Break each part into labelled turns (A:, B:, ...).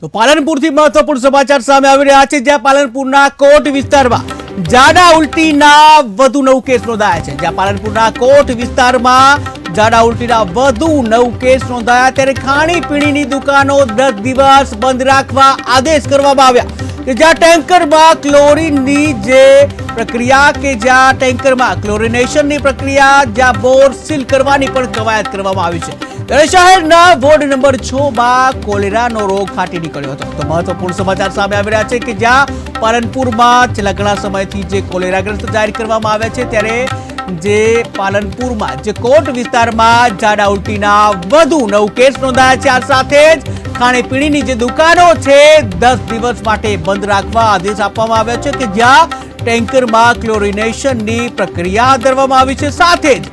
A: તો પાલનપુરથી મહત્વપૂર્ણ સમાચાર સામે આવી રહ્યા છે, જ્યાં પાલનપુરના કોટ વિસ્તારમાં ઝાડા ઉલટીના વધુ 9 કેસ નોંધાયા છે। જ્યાં પાલનપુરના કોટ વિસ્તારમાં ઝાડા ઉલટીના વધુ 9 કેસ નોંધાયા, ત્યારે ખાણીપીણીની દુકાનો 10 દિવસ બંધ રાખવા આદેશ કરવામાં આવ્યા કે જ્યાં ટેન્કરમાં ક્લોરીનની જે પ્રક્રિયા કે જ્યાં ટેન્કરમાં ક્લોરિનેશનની પ્રક્રિયા, જ્યાં બોર સીલ કરવાની પણ કવાયત કરવામાં આવી છે। ત્યારે શહેરના વોર્ડ નંબર 6 માં કોલેરાનો રોગ ફાટી નીકળ્યો હતો। તો મહત્વપૂર્ણ સમાચાર સામે આવી રહ્યા છે કે જ્યાં પાલનપુરમાં છેલ્લા ઘણા સમયથી જે કોલેરાગ્રસ્ત જાહેર કરવામાં આવ્યા છે, ત્યારે જે પાલનપુરમાં જે કોટ વિસ્તારમાં ઝાડા ઉલટીના વધુ 9 કેસ નોંધાયા છે। આ સાથે જ ખાણીપીણીની જે દુકાનો છે 10 દિવસ માટે બંધ રાખવા આદેશ આપવામાં આવ્યો છે કે જ્યાં ટેન્કરમાં ક્લોરિનેશનની પ્રક્રિયા હાથ ધરવામાં આવી છે, સાથે જ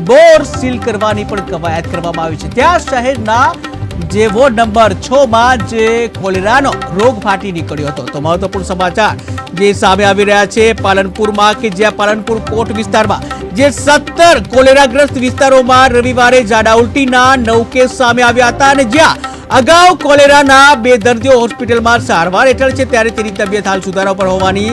A: બોર સીલ કરવાની પણ કવાયત કરવામાં આવી છે। ત્યાં શહેરના જે વોર્ડ નંબર 6 માં જે કોલેરાનો રોગ ફાટી નીકળ્યો હતો। તો મહત્વપૂર્ણ સમાચાર જે સામે આવી રહ્યા છે પાલનપુરમાં કે જ્યાં પાલનપુર કોટ વિસ્તારમાં જે 17 કોલેરાગ્રસ્ત વિસ્તારોમાં રવિવારે ઝાડા ઉલટીના 9 કેસ સામે આવ્યા હતા અને જ્યાં અગાઉ કોલેરાના 2 દર્દીઓ હોસ્પિટલમાં સારવાર હેઠળ છે, ત્યારે તેની તબિયત હાલ સુધારા પર હોવાની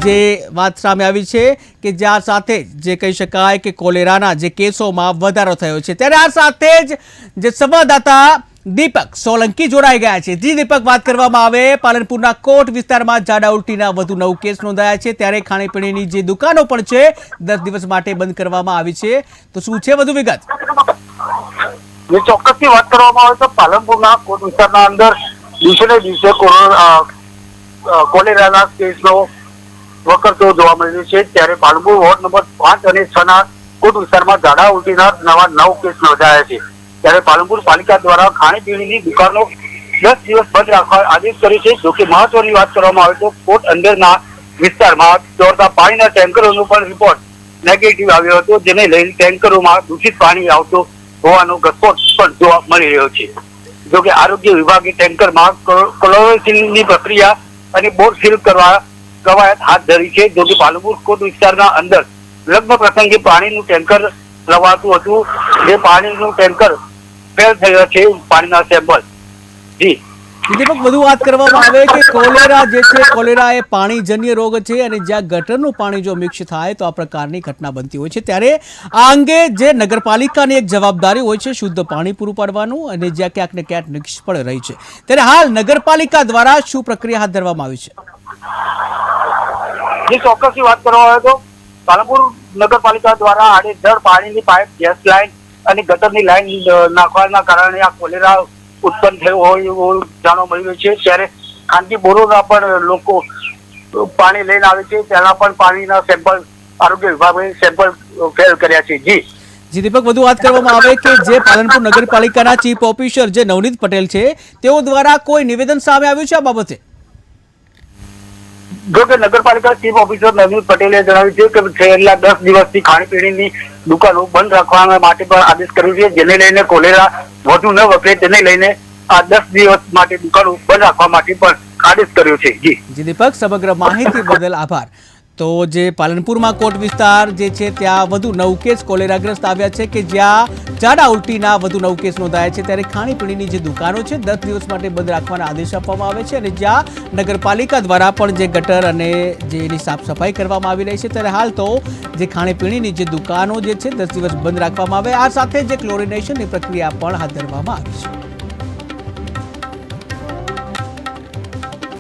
A: જે વાત સામે આવી છે કે જ્યાં સાથે જે કહી શકાય કે કોલેરાના જે કેસોમાં વધારો થયો છે। ત્યારે આ સાથે જ જે સંવાદદાતા દીપક સોલંકી જોડાઈ ગયા છે। જી દીપક, વાત કરવામાં આવે પાલનપુરના કોટ વિસ્તારમાં ઝાડા ઉલટીના વધુ 9 કેસ નોંધાયા છે, ત્યારે ખાણીપીણીની જે દુકાનો પણ છે 10 દિવસ માટે બંધ કરવામાં આવી છે, તો શું છે વધુ વિગત?
B: જે ચોક્કસથી વાત કરવામાં આવે તો પાલનપુરના કોટ વિસ્તારના અંદર દિવસે ને દિવસે કોલેરાના કેસનો વકરતો જોવા મળી રહ્યો છે। ત્યારે પાલનપુર વોર્ડ નંબર 5 અને 6 ના કોટ વિસ્તારમાં ઝાડા ઉલટીના નવા 9 કેસ નોંધાયા છે। ત્યારે પાલનપુર પાલિકા દ્વારા ખાણીપીણીની દુકાનો 10 દિવસ બંધ રાખવા આદેશ કર્યો છે। જોકે મહત્વની વાત કરવામાં આવે તો કોટ અંદરના વિસ્તારમાં દોડતા પાણીના ટેન્કરોનો પણ રિપોર્ટ નેગેટિવ આવ્યો હતો, જેને લઈને ટેન્કરોમાં દૂષિત પાણી આવતું હોવાનો ઘટસ્ફોટ પણ જોવા મળી રહ્યો છે। જોકે આરોગ્ય વિભાગે ટેન્કરમાં ક્લોરોસીનની પ્રક્રિયા અને બોર સીલ કરવા કવાયત હાથ ધરી છે। જોકે પાલનપુર કોટ વિસ્તારના અંદર લગ્ન પ્રસંગે પાણીનું ટેન્કર લવાતું હતું, જે પાણીનું ટેન્કર ફેલ થયો છે પાણીના સેમ્પલ। જી
A: દીપક, વધુ વાત કરવામાં આવે કે કોલેરા જે છે, કોલેરા એ પાણીજન્ય રોગ છે અને જ્યાં ગટરનું પાણી જો મિક્સ થાય તો આ પ્રકારની ઘટના બનતી હોય છે। ત્યારે આ અંગે જે નગરપાલિકાની એક જવાબદારી હોય છે શુદ્ધ પાણી પૂરું પાડવાનું, અને જ્યાં ક્યાંક ને ક્યાંક નિષ્ફળ રહી છે, ત્યારે હાલ નગરપાલિકા દ્વારા શું પ્રક્રિયા હાથ ધરવામાં આવી છે?
B: જે ચોક્કસની વાત કરવામાં આવે તો પાલનપુર નગરપાલિકા દ્વારા આડેધડ પાણીની પાઇપ, ગેસ લાઇન અને ગટરની લાઇન નાખવાના કારણે આ કોલેરા ઉત્પન્ન થયો હોય એવું જાણવા મળી રહ્યું છે। ત્યારે ખાનગી બોરોના પણ લોકો પાણી લઈને આવે છે, તેના પણ પાણીના સેમ્પલ આરોગ્ય વિભાગે સેમ્પલ ફેલ કર્યા છે।
A: જી દીપક, વધુ વાત કરવામાં આવે કે જે પાલનપુર નગરપાલિકાના ચીફ ઓફિસર જે નવનીત પટેલ છે, તેઓ દ્વારા કોઈ નિવેદન સામે આવ્યું છે આ બાબતે?
B: જો કે નગરપાલિકા ચીફ ઓફિસર નવનીત પટેલે જણાવ્યું છે કે છેલ્લા 10 દિવસથી ખાણીપીણીની દુકાનો બંધ રાખવા માટે પણ આદેશ કર્યો છે, જેને લઈને કોલેરા વધુ ન વકરે તેને લઈને આ 10 દિવસ માટે દુકાનો બંધ રાખવા માટે પણ આદેશ કર્યો છે। જી
A: દીપક, સમગ્ર માહિતી બદલ આભાર। તો જે પાલનપુરમાં કોટ વિસ્તાર જે છે ત્યાં વધુ 9 કેસ કોલેરાગ્રસ્ત આવ્યા છે કે જ્યાં ઝાડા ઉલટીના વધુ 9 કેસ નોંધાયા છે, ત્યારે ખાણીપીણીની જે દુકાનો છે 10 દિવસ માટે બંધ રાખવાના આદેશ આપવામાં આવે છે, અને જ્યાં નગરપાલિકા દ્વારા પણ જે ગટર અને જે એની સાફ સફાઈ કરવામાં આવી રહી છે। ત્યારે હાલ તો જે ખાણીપીણીની જે દુકાનો જે છે 10 દિવસ બંધ રાખવામાં આવે, આ સાથે જે ક્લોરિનેશનની પ્રક્રિયા પણ હાથ ધરવામાં આવી છે।